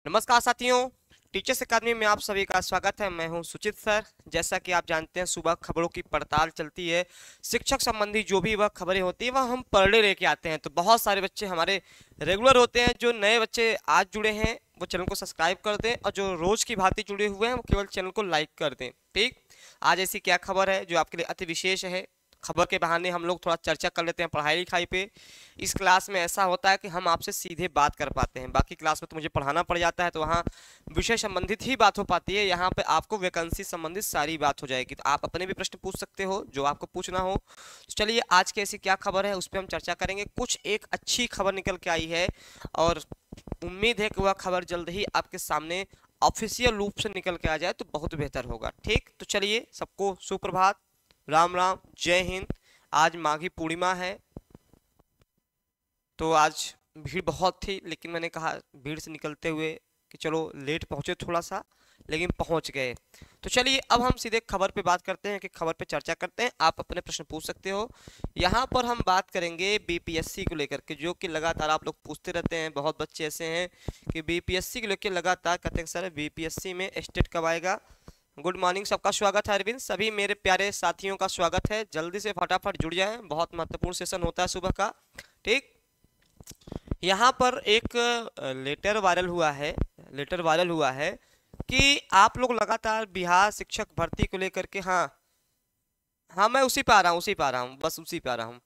नमस्कार साथियों, टीचर्स अकादमी में आप सभी का स्वागत है। मैं हूं सुचित सर। जैसा कि आप जानते हैं, सुबह खबरों की पड़ताल चलती है। शिक्षक संबंधी जो भी वह खबरें होती है वह हम पर डे लेके आते हैं। तो बहुत सारे बच्चे हमारे रेगुलर होते हैं। जो नए बच्चे आज जुड़े हैं वो चैनल को सब्सक्राइब कर दें, और जो रोज की भांति जुड़े हुए हैं वो केवल चैनल को लाइक कर दें। ठीक, आज ऐसी क्या खबर है जो आपके लिए अति विशेष है। खबर के बहाने हम लोग थोड़ा चर्चा कर लेते हैं पढ़ाई लिखाई पे। इस क्लास में ऐसा होता है कि हम आपसे सीधे बात कर पाते हैं। बाकी क्लास में तो मुझे पढ़ाना पड़ जाता है, तो वहाँ विषय संबंधित ही बात हो पाती है। यहाँ पे आपको वैकेंसी संबंधित सारी बात हो जाएगी। तो आप अपने भी प्रश्न पूछ सकते हो जो आपको पूछना हो। तो चलिए, आज की ऐसी क्या खबर है उस पर हम चर्चा करेंगे। कुछ एक अच्छी खबर निकल के आई है और उम्मीद है कि वह खबर जल्द ही आपके सामने ऑफिशियल रूप से निकल के आ जाए तो बहुत बेहतर होगा। ठीक, तो चलिए, सबको सुप्रभात, राम राम, जय हिंद। आज माघी पूर्णिमा है, तो आज भीड़ बहुत थी, लेकिन मैंने कहा भीड़ से निकलते हुए कि चलो लेट पहुंचे थोड़ा सा, लेकिन पहुंच गए। तो चलिए, अब हम सीधे खबर पे बात करते हैं कि खबर पे चर्चा करते हैं। आप अपने प्रश्न पूछ सकते हो। यहाँ पर हम बात करेंगे बीपीएससी को लेकर के, जो कि लगातार आप लोग पूछते रहते हैं। बहुत बच्चे ऐसे हैं कि बीपीएससी को लेकर लगातार कहते हैं सर बीपीएससी में स्टेट कब आएगा। गुड मॉर्निंग, सबका स्वागत है। अरविंद, सभी मेरे प्यारे साथियों का स्वागत है। जल्दी से फटाफट जुड़ जाएं, बहुत महत्वपूर्ण सेशन होता है सुबह का। ठीक, यहाँ पर एक लेटर वायरल हुआ है कि आप लोग लगातार बिहार शिक्षक भर्ती को लेकर के, हाँ मैं उसी पे आ रहा हूँ, बस उसी पे आ रहा हूँ।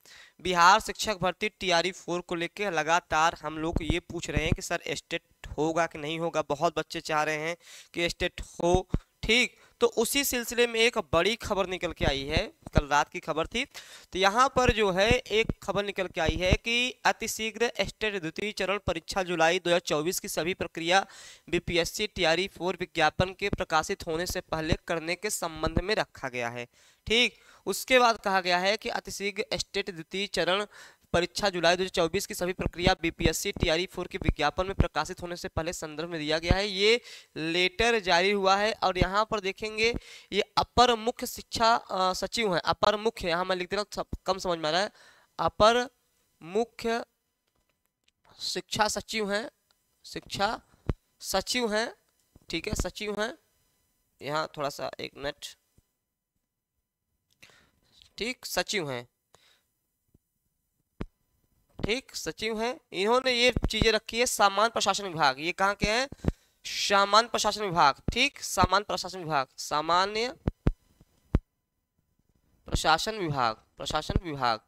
बिहार शिक्षक भर्ती टीआरई 4 को लेकर लगातार हम लोग ये पूछ रहे हैं कि सर स्टेट होगा कि नहीं होगा। बहुत बच्चे चाह रहे हैं कि स्टेट हो। ठीक, तो उसी सिलसिले में एक बड़ी खबर निकल के आई है, कल रात की खबर थी। तो यहाँ पर जो है एक खबर निकल के आई है कि अतिशीघ्र स्टेट द्वितीय चरण परीक्षा जुलाई 2024 की सभी प्रक्रिया बीपीएससी टीआरई 4 विज्ञापन के प्रकाशित होने से पहले करने के संबंध में रखा गया है। ठीक, उसके बाद कहा गया है कि अतिशीघ्र स्टेट द्वितीय चरण परीक्षा जुलाई 2024 की सभी प्रक्रिया बीपीएससी टीआरई 4 के विज्ञापन में प्रकाशित होने से पहले संदर्भ में दिया गया है। ये लेटर जारी हुआ है और यहाँ पर देखेंगे ये अपर मुख्य शिक्षा सचिव हैं। अपर मुख्य, यहाँ मैं लिख दे रहा हूँ, कम समझ में आ रहा है। अपर मुख्य शिक्षा सचिव हैं, शिक्षा सचिव हैं। ठीक है, सचिव हैं। यहाँ थोड़ा सा एक मिनट। ठीक, सचिव हैं। ठीक, सचिव हैं। इन्होंने ये चीजें रखी है। सामान्य प्रशासन विभाग, ये कहाँ के हैं? सामान्य प्रशासन विभाग। ठीक, सामान्य प्रशासन विभाग, सामान्य प्रशासन विभाग, प्रशासन विभाग।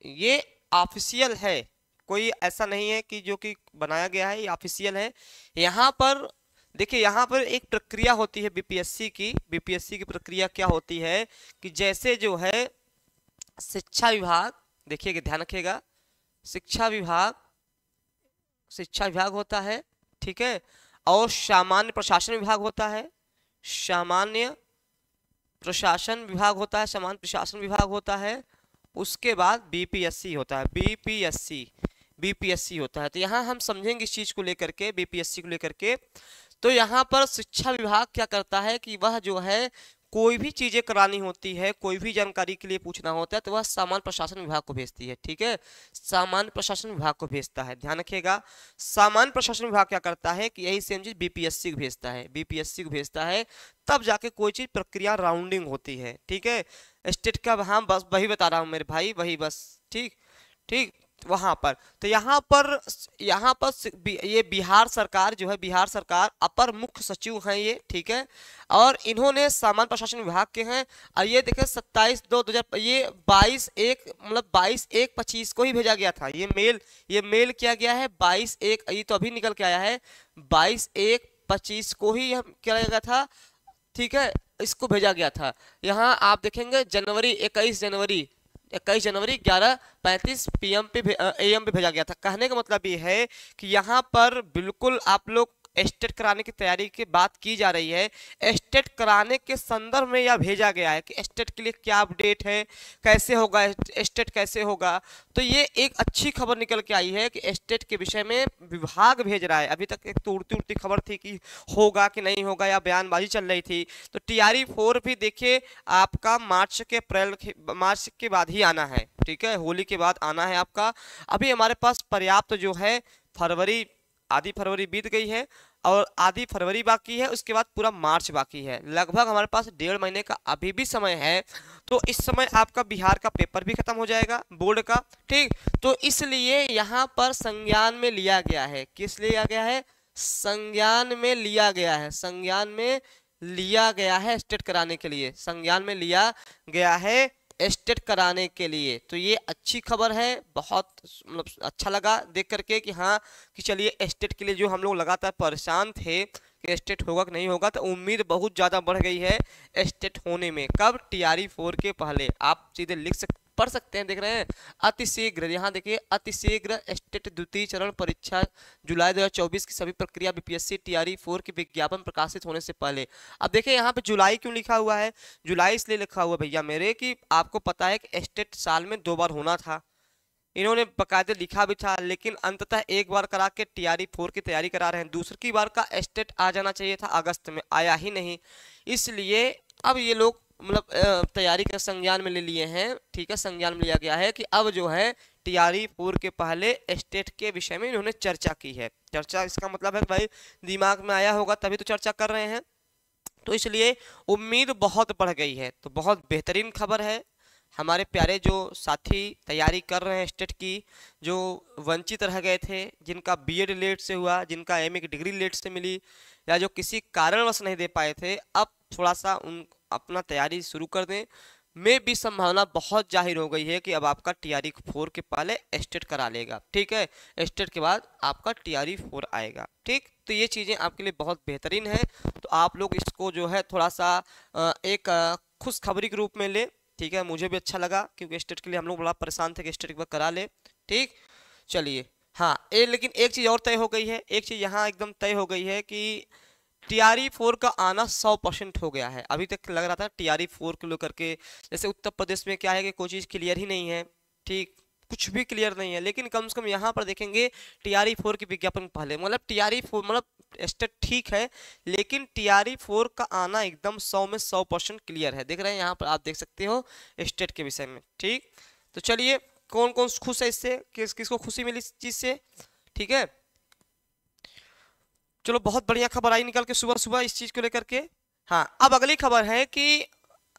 ये ऑफिशियल है, कोई ऐसा नहीं है कि जो कि बनाया गया है, ये ऑफिशियल है। यहाँ पर देखिए, यहाँ पर एक प्रक्रिया होती है बीपीएससी की। बीपीएससी की प्रक्रिया क्या होती है कि जैसे जो है शिक्षा विभाग, देखिएगा, ध्यान रखिएगा, शिक्षा विभाग होता है। ठीक है, और सामान्य प्रशासन विभाग होता है। सामान्य प्रशासन विभाग होता है, सामान्य प्रशासन विभाग होता है। उसके बाद बीपीएससी होता है, बीपीएससी होता है। तो यहाँ हम समझेंगे इस चीज को लेकर के, बीपीएससी को लेकर के। तो यहाँ पर शिक्षा विभाग क्या करता है कि वह जो है कोई भी चीजें करानी होती है, कोई भी जानकारी के लिए पूछना होता है, तो वह सामान्य प्रशासन विभाग को भेजती है। ठीक है, सामान्य प्रशासन विभाग को भेजता है, ध्यान रखिएगा। सामान्य प्रशासन विभाग क्या करता है कि यही सेम चीज बीपीएससी को भेजता है, बीपीएससी को भेजता है। तब जाके कोई चीज प्रक्रिया राउंडिंग होती है। ठीक है, स्टेट का, हाँ बस वही बता रहा हूँ मेरे भाई, वही बस। ठीक ठीक, वहां पर तो यहाँ पर ये बिहार सरकार जो है, बिहार सरकार अपर मुख्य सचिव हैं ये। ठीक है, और इन्होंने सामान्य प्रशासन विभाग के हैं। और ये देखें 27/2/2000, ये 22/1 मतलब 22/1/25 को ही भेजा गया था। ये मेल किया गया है 22/1, ये तो अभी निकल के आया है। 22/1/25 को ही किया गया था। ठीक है, इसको भेजा गया था। यहाँ आप देखेंगे 21 जनवरी 11:35 PM पे AM पे भेजा गया था। कहने का मतलब ये है कि यहाँ पर बिल्कुल आप लोग स्टेट कराने की तैयारी की बात की जा रही है। स्टेट कराने के संदर्भ में यह भेजा गया है कि स्टेट के लिए क्या अपडेट है, कैसे होगा स्टेट, कैसे होगा। तो ये एक अच्छी खबर निकल के आई है कि स्टेट के विषय में विभाग भेज रहा है। अभी तक एक तो उड़ती उड़ती खबर थी कि होगा कि नहीं होगा, या बयानबाजी चल रही थी। तो टीआरई 4 भी देखिए आपका मार्च के बाद ही आना है। ठीक है, होली के बाद आना है आपका। अभी हमारे पास पर्याप्त जो है फरवरी आधी फरवरी बीत गई है और आधी फरवरी बाकी है, उसके बाद पूरा मार्च बाकी है। लगभग हमारे पास 1.5 महीने का अभी भी समय है। तो इस समय आपका बिहार का पेपर भी खत्म हो जाएगा बोर्ड का, ठीक। तो इसलिए यहाँ पर संज्ञान में लिया गया है, किस लिया गया है, संज्ञान में लिया गया है, संज्ञान में लिया गया है स्टेट कराने के लिए, संज्ञान में लिया गया है स्टेट कराने के लिए। तो ये अच्छी खबर है, बहुत मतलब अच्छा लगा देख करके कि हाँ कि चलिए स्टेट के लिए जो हम लोग लगातार परेशान थे कि स्टेट होगा कि नहीं होगा, तो उम्मीद बहुत ज़्यादा बढ़ गई है स्टेट होने में। कब, TRE 4 के पहले। आप सीधे पढ़ सकते हैं, देख रहे हैं, अतिशीघ्र, यहाँ देखिए अतिशीघ्र स्टेट द्वितीय चरण परीक्षा जुलाई 2024 की सभी प्रक्रिया BPSC TRE 4 की विज्ञापन प्रकाशित होने से पहले। अब देखिए यहाँ पे जुलाई क्यों लिखा हुआ है, जुलाई इसलिए लिखा हुआ भैया मेरे कि आपको पता है कि स्टेट साल में 2 बार होना था, इन्होंने बकायदे लिखा भी था, लेकिन अंततः एक बार करा के TRE 4 की तैयारी करा रहे हैं। दूसरी बार का स्टेट आ जाना चाहिए था अगस्त में, आया ही नहीं, इसलिए अब ये लोग मतलब तैयारी का संज्ञान में ले लिए हैं, ठीक है, संज्ञान में लिया गया है कि अब जो है TRE 4 के पहले स्टेट के विषय में इन्होंने चर्चा की है। चर्चा इसका मतलब है कि भाई दिमाग में आया होगा तभी तो चर्चा कर रहे हैं, तो इसलिए उम्मीद बहुत बढ़ गई है। तो बहुत बेहतरीन खबर है, हमारे प्यारे जो साथी तैयारी कर रहे हैं स्टेट की, जो वंचित रह गए थे, जिनका BEd लेट से हुआ, जिनका MA की डिग्री लेट से मिली, या जो किसी कारणवश नहीं दे पाए थे, अब थोड़ा सा उन अपना तैयारी शुरू कर दें। में भी संभावना बहुत जाहिर हो गई है कि अब आपका TRE 4 के पहले स्टेट करा लेगा, ठीक है, स्टेट के बाद आपका TRE 4 आएगा, ठीक। तो ये चीज़ें आपके लिए बहुत बेहतरीन है, तो आप लोग इसको जो है थोड़ा सा एक खुशखबरी के रूप में ले, ठीक है। मुझे भी अच्छा लगा क्योंकि स्टेट के लिए हम लोग बड़ा परेशान थे कि स्टेट एक बार करा ले, ठीक। चलिए हाँ, लेकिन एक चीज़ और तय हो गई है, एक चीज़ यहाँ एकदम तय हो गई है कि TRE 4 का आना 100% हो गया है। अभी तक लग रहा था TRE 4 को लेकर के, जैसे उत्तर प्रदेश में क्या है कि कोई चीज़ क्लियर ही नहीं है, ठीक, कुछ भी क्लियर नहीं है, लेकिन कम से कम यहाँ पर देखेंगे TRE 4 की विज्ञापन पहले, मतलब TRE 4 मतलब स्टेट ठीक है, लेकिन TRE 4 का आना एकदम 100 में 100% क्लियर है। देख रहे हैं यहाँ पर, आप देख सकते हो स्टेट के विषय में, ठीक। तो चलिए कौन कौन खुश है इससे, किसको खुशी मिली इस चीज़ से, ठीक है। चलो बहुत बढ़िया खबर आई निकल के सुबह सुबह इस चीज को लेकर के। हाँ, अब अगली खबर है कि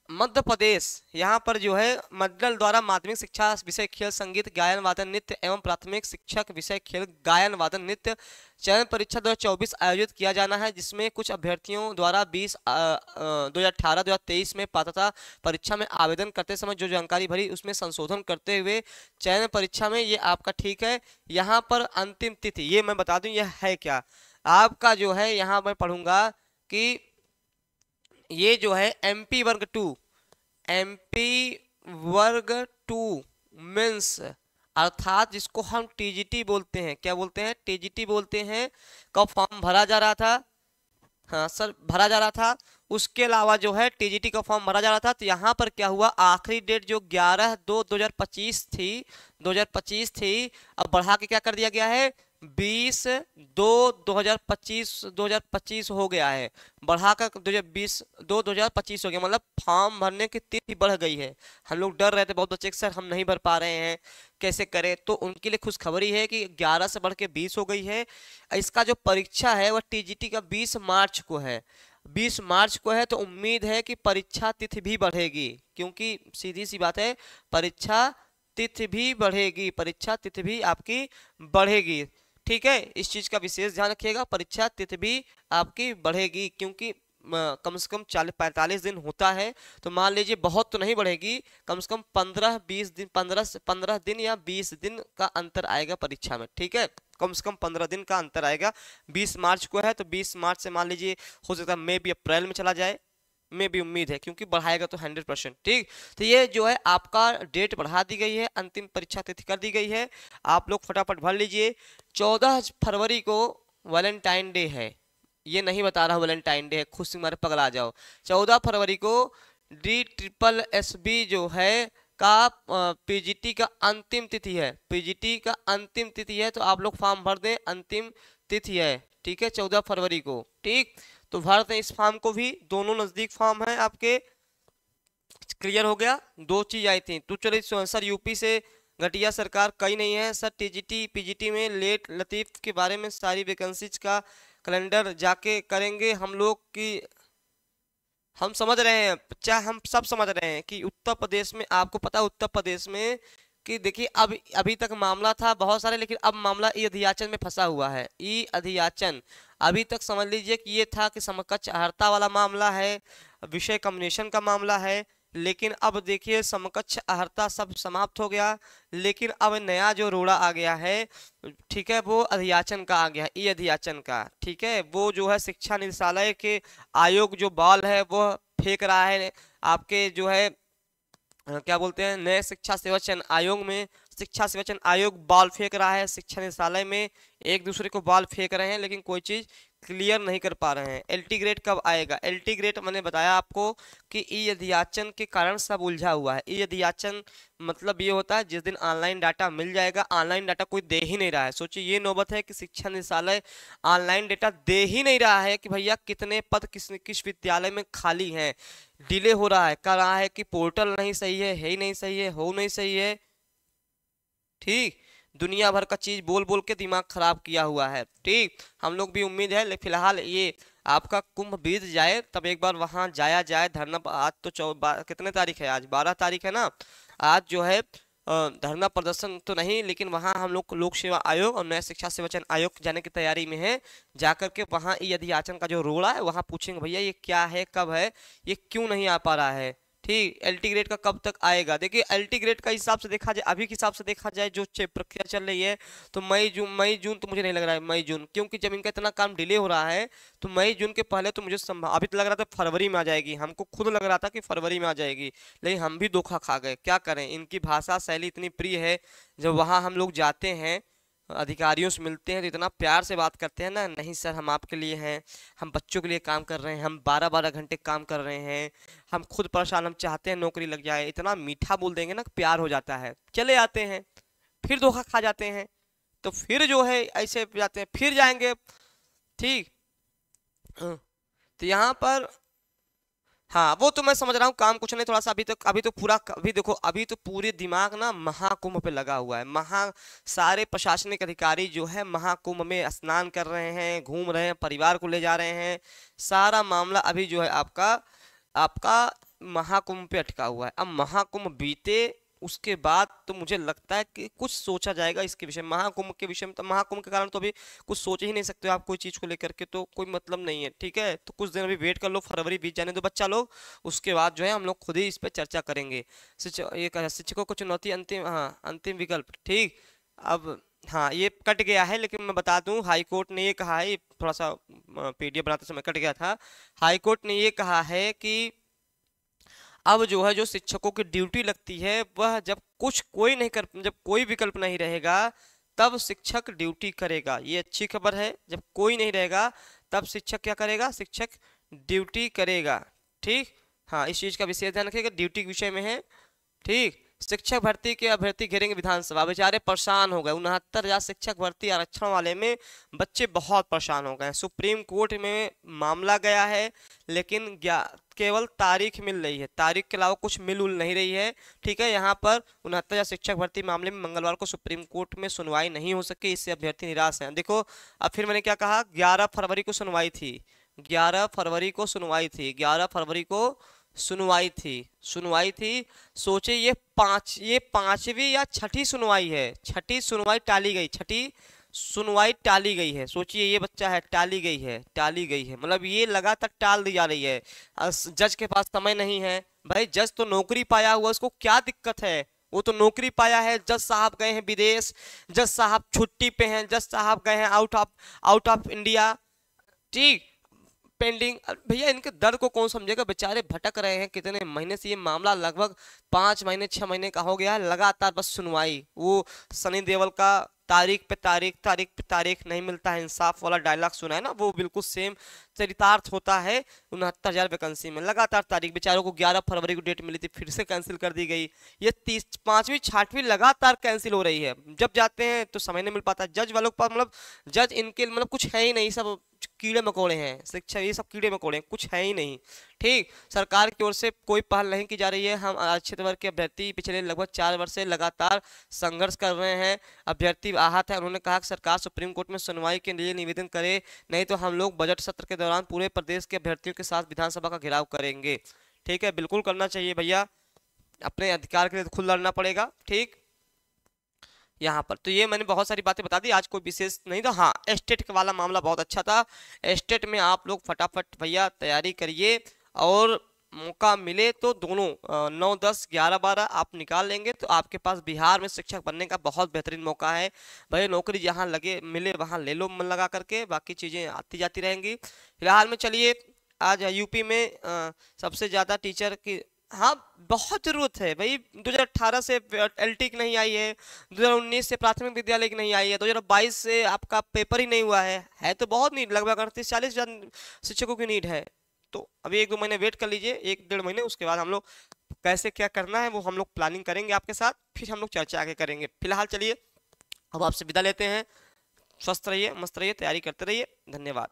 मध्य प्रदेश, यहाँ पर जो है मंडल द्वारा माध्यमिक शिक्षा विषय खेल संगीत गायन वादन नृत्य एवं प्राथमिक शिक्षक विषय खेल गायन वादन नृत्य चयन परीक्षा 2024 आयोजित किया जाना है, जिसमें कुछ अभ्यर्थियों द्वारा 2018-2023 में पात्रता परीक्षा में आवेदन करते समय जो जानकारी भरी उसमें संशोधन करते हुए चयन परीक्षा में ये आपका, ठीक है, यहाँ पर अंतिम तिथि, ये मैं बता दूं यह है क्या, आपका जो है यहाँ मैं पढ़ूंगा कि ये जो है MP वर्ग 2 मीन्स अर्थात जिसको हम TGT बोलते हैं, क्या बोलते हैं, TGT बोलते हैं, का फॉर्म भरा जा रहा था, हाँ सर भरा जा रहा था, उसके अलावा जो है TGT का फॉर्म भरा जा रहा था। तो यहाँ पर क्या हुआ, आखिरी डेट जो 11/2/2025 थी, अब बढ़ा के क्या कर दिया गया है, 20/2/2025 हो गया है, बढ़ाकर 20/2/2025 हो गया, मतलब फॉर्म भरने की तिथि बढ़ गई है। हम लोग डर रहे थे बहुत बच्चे, सर हम नहीं भर पा रहे हैं, कैसे करें, तो उनके लिए खुशखबरी है कि 11 से बढ़ के 20 हो गई है। इसका जो परीक्षा है वह TGT का 20 मार्च को है, 20 मार्च को है, तो उम्मीद है कि परीक्षा तिथि भी बढ़ेगी, क्योंकि सीधी सी बात है परीक्षा तिथि भी बढ़ेगी, परीक्षा तिथि भी आपकी बढ़ेगी, ठीक है। इस चीज का विशेष ध्यान रखिएगा, परीक्षा तिथि भी आपकी बढ़ेगी, क्योंकि कम से कम 40-45 दिन होता है, तो मान लीजिए बहुत तो नहीं बढ़ेगी, कम से कम 15-20 दिन, 15 दिन या 20 दिन का अंतर आएगा परीक्षा में, ठीक है, कम से कम 15 दिन का अंतर आएगा। 20 मार्च को है तो 20 मार्च से मान लीजिए हो सकता है मे भी अप्रैल में चला जाए, में भी उम्मीद है, क्योंकि बढ़ाएगा तो 100%, ठीक। तो ये जो है आपका डेट बढ़ा दी गई है, अंतिम परीक्षा तिथि कर दी गई है, आप लोग फटाफट भर लीजिए। 14 फरवरी को वैलेंटाइन डे है, ये नहीं बता रहा वैलेंटाइन डे है, खुद से मारे पगला जाओ। 14 फरवरी को DSSB जो है का PGT का अंतिम तिथि है, PGT का अंतिम तिथि है, तो आप लोग फॉर्म भर दें, अंतिम तिथि है, ठीक है, 14 फरवरी को, ठीक। तो भर दें इस फॉर्म को भी, दोनों नजदीक फॉर्म है आपके, क्लियर हो गया। 2 चीज आई थी, तो चलिए सर यूपी से घटिया सरकार कई नहीं है सर। टीजीटी पीजीटी में लेट लतीफ़ के बारे में सारी वैकेंसीज का कैलेंडर जाके करेंगे हम लोग की। हम समझ रहे हैं, चाहे हम सब समझ रहे हैं कि उत्तर प्रदेश में, आपको पता है उत्तर प्रदेश में कि देखिए अब अभी तक मामला था बहुत सारे, लेकिन अब मामला ई अधियाचन में फंसा हुआ है। ई अधियाचन अभी तक समझ लीजिए कि ये था कि समकक्ष अहर्ता वाला मामला है, विषय कम्युनिकेशन का मामला है, लेकिन अब देखिए समकक्ष अहर्ता सब समाप्त हो गया, लेकिन अब नया जो रोड़ा आ गया है, ठीक है, वो अधियाचन का आ गया, ई अधियाचन का। ठीक है, वो जो है शिक्षा निदेशालय के आयोग जो बॉल है वो फेंक रहा है आपके जो है क्या बोलते हैं नए शिक्षा सेवा चयन आयोग में। शिक्षा सेवा चयन आयोग बॉल फेंक रहा है शिक्षा निदेशालय में, एक दूसरे को बॉल फेंक रहे हैं, लेकिन कोई चीज क्लियर नहीं कर पा रहे हैं। एलटी ग्रेड कब आएगा? एलटी ग्रेड मैंने बताया आपको कि ई अधियाचन के कारण सब उलझा हुआ है। ई अधियाचन मतलब ये होता है जिस दिन ऑनलाइन डाटा मिल जाएगा, ऑनलाइन डाटा कोई दे ही नहीं रहा है। सोचिए ये नौबत है कि शिक्षा निदेशालय ऑनलाइन डाटा दे ही नहीं रहा है कि भैया कितने पद किस विद्यालय में खाली हैं। डिले हो रहा है, कह रहा है कि पोर्टल नहीं सही है ही नहीं सही है, हो नहीं सही है। ठीक, दुनिया भर का चीज बोल बोल के दिमाग खराब किया हुआ है। ठीक, हम लोग भी उम्मीद है फिलहाल ये आपका कुंभ बीत जाए तब एक बार वहां जाया जाए धरना। आज तो कितने तारीख है? आज 12 तारीख है ना। आज जो है धरना प्रदर्शन तो नहीं, लेकिन वहां हम लोग लोक सेवा आयोग और नया शिक्षा सेवा चयन आयोग जाने की तैयारी में है। जाकर के वहां ई अधियाचन का जो रोड़ा है वहां पूछेंगे भैया ये क्या है, कब है, ये क्यों नहीं आ पा रहा है। ठीक, एलटी ग्रेड का कब तक आएगा? देखिए एलटी ग्रेड का हिसाब से देखा जाए, अभी के हिसाब से देखा जाए जो प्रक्रिया चल रही है, तो मई जून तो मुझे नहीं लग रहा है मई जून, क्योंकि जब इनका इतना काम डिले हो रहा है तो मई जून के पहले तो मुझे अभी तो लग रहा था फरवरी में आ जाएगी। हमको खुद लग रहा था कि फरवरी में आ जाएगी, लेकिन हम भी धोखा खा गए। क्या करें, इनकी भाषा शैली इतनी प्रिय है। जब वहाँ हम लोग जाते हैं, अधिकारियों से मिलते हैं तो इतना प्यार से बात करते हैं ना, नहीं सर हम आपके लिए हैं, हम बच्चों के लिए काम कर रहे हैं, हम 12-12 घंटे काम कर रहे हैं, हम खुद परेशान, हम चाहते हैं नौकरी लग जाए। इतना मीठा बोल देंगे ना, प्यार हो जाता है। चले आते हैं, फिर धोखा खा जाते हैं, तो फिर जो है ऐसे जाते हैं, फिर जाएंगे। ठीक, तो यहाँ पर हाँ वो तो मैं समझ रहा हूँ, काम कुछ नहीं, थोड़ा सा अभी तो पूरा, अभी देखो अभी तो पूरे दिमाग ना महाकुंभ पे लगा हुआ है। सारे प्रशासनिक अधिकारी जो है महाकुंभ में स्नान कर रहे हैं, घूम रहे हैं, परिवार को ले जा रहे हैं। सारा मामला अभी जो है आपका आपका महाकुंभ पे अटका हुआ है। अब महाकुंभ बीते उसके बाद तो मुझे लगता है कि कुछ सोचा जाएगा इसके विषय में, महाकुंभ के विषय में। तो महाकुंभ के कारण तो अभी कुछ सोच ही नहीं सकते हो आप कोई चीज को लेकर के, तो कोई मतलब नहीं है। ठीक है, तो कुछ दिन अभी वेट कर लो, फरवरी बीत जाने दो बच्चा लोग, उसके बाद जो है हम लोग खुद ही इस पर चर्चा करेंगे। शिक्षकों को चुनौती अंतिम, हाँ अंतिम विकल्प। ठीक, अब हाँ ये कट गया है, लेकिन मैं बता दूं हाई कोर्ट ने ये कहा है, थोड़ा सा पीडीएफ बनाते समय कट गया था। हाई कोर्ट ने ये कहा है कि अब जो है जो शिक्षकों की ड्यूटी लगती है वह जब जब कोई विकल्प नहीं रहेगा तब शिक्षक ड्यूटी करेगा। ये अच्छी खबर है, जब कोई नहीं रहेगा तब शिक्षक क्या करेगा? शिक्षक ड्यूटी करेगा। ठीक, हाँ इस चीज का विशेष ध्यान रखिएगा, ड्यूटी के विषय में है। ठीक, शिक्षक भर्ती के अभ्यर्थी घेरेंगे विधानसभा, बेचारे परेशान हो गए। 69,000 शिक्षक भर्ती आरक्षण वाले में बच्चे बहुत परेशान हो गए। सुप्रीम कोर्ट में मामला गया है, लेकिन केवल तारीख मिल रही है, तारीख के अलावा कुछ मिल उल नहीं रही है। ठीक है, यहाँ पर 69,000 शिक्षक भर्ती मामले में मंगलवार को सुप्रीम कोर्ट में सुनवाई नहीं हो सकी, इससे अभ्यर्थी निराश हैं। देखो अब फिर मैंने क्या कहा, 11 फरवरी को सुनवाई थी, 11 फरवरी को सुनवाई थी, 11 फरवरी को सुनवाई थी। सोचे ये पांचवी या छठी सुनवाई है, छठी सुनवाई टाली गई, छठी सुनवाई टाली गई है। सोचिए ये बच्चा है, टाली गई है, मतलब ये लगातार टाल दी जा रही है। जज के पास समय नहीं है। भाई जज तो नौकरी पाया हुआ, उसको क्या दिक्कत है? वो तो नौकरी पाया है। जज साहब गए हैं विदेश, जज साहब छुट्टी पे हैं, जज साहब गए हैं आउट ऑफ इंडिया। ठीक, पेंडिंग। भैया इनके दर्द को कौन समझेगा? बेचारे भटक रहे हैं कितने महीने से, ये मामला लगभग 5 महीने 6 महीने का हो गया है, लगातार बस सुनवाई। वो सनी देओल का तारीख पे तारीख नहीं मिलता है इंसाफ वाला डायलॉग सुना है ना, वो बिल्कुल सेम चरितार्थ होता है। 69,000 वैकेंसी में लगातार तारीख, बेचारों को 11 फरवरी को डेट मिली थी, फिर से कैंसिल कर दी गई। ये 5वीं 6वीं लगातार कैंसिल हो रही है। जब जाते हैं तो समय नहीं मिल पाता जज वालों के पास, मतलब जज इनके मतलब कुछ है ही नहीं, सब कीड़े मकोड़े हैं, शिक्षा ये सब कीड़े मकोड़े हैं, कुछ है ही नहीं। ठीक, सरकार की ओर से कोई पहल नहीं की जा रही है। हम आरक्षित वर्ग के अभ्यर्थी पिछले लगभग 4 वर्ष से लगातार संघर्ष कर रहे हैं। अभ्यर्थी आहत है, उन्होंने कहा कि सरकार सुप्रीम कोर्ट में सुनवाई के लिए निवेदन करे, नहीं तो हम लोग बजट सत्र के दौरान पूरे प्रदेश के अभ्यर्थियों के साथ विधानसभा का घेराव करेंगे। ठीक है, बिल्कुल करना चाहिए भैया, अपने अधिकार के लिए खुद लड़ना पड़ेगा। ठीक, यहाँ पर तो ये मैंने बहुत सारी बातें बता दी, आज कोई विशेष नहीं था। हाँ, एस्टेट वाला मामला बहुत अच्छा था। एस्टेट में आप लोग फटाफट भैया तैयारी करिए, और मौका मिले तो दोनों 9, 10, 11, 12 आप निकाल लेंगे तो आपके पास बिहार में शिक्षक बनने का बहुत बेहतरीन मौका है। भैया नौकरी जहाँ लगे मिले वहाँ ले लो मन लगा करके, बाकी चीज़ें आती जाती रहेंगी। फिलहाल में चलिए, आज यूपी में सबसे ज़्यादा टीचर की, हाँ बहुत जरूरत है भाई। 2018 से एलटी की नहीं आई है, 2019 से प्राथमिक विद्यालय की नहीं आई है, 2022 से आपका पेपर ही नहीं हुआ है तो बहुत नीड, लगभग 38-40 शिक्षकों की नीड है। तो अभी 1-2 महीने वेट कर लीजिए, 1-1.5 महीने, उसके बाद हम लोग कैसे क्या करना है वो हम लोग प्लानिंग करेंगे आपके साथ, फिर हम लोग चर्चा आगे करेंगे। फिलहाल चलिए अब आपसे विदा लेते हैं। स्वस्थ रहिए, मस्त रहिए, तैयारी करते रहिए। धन्यवाद।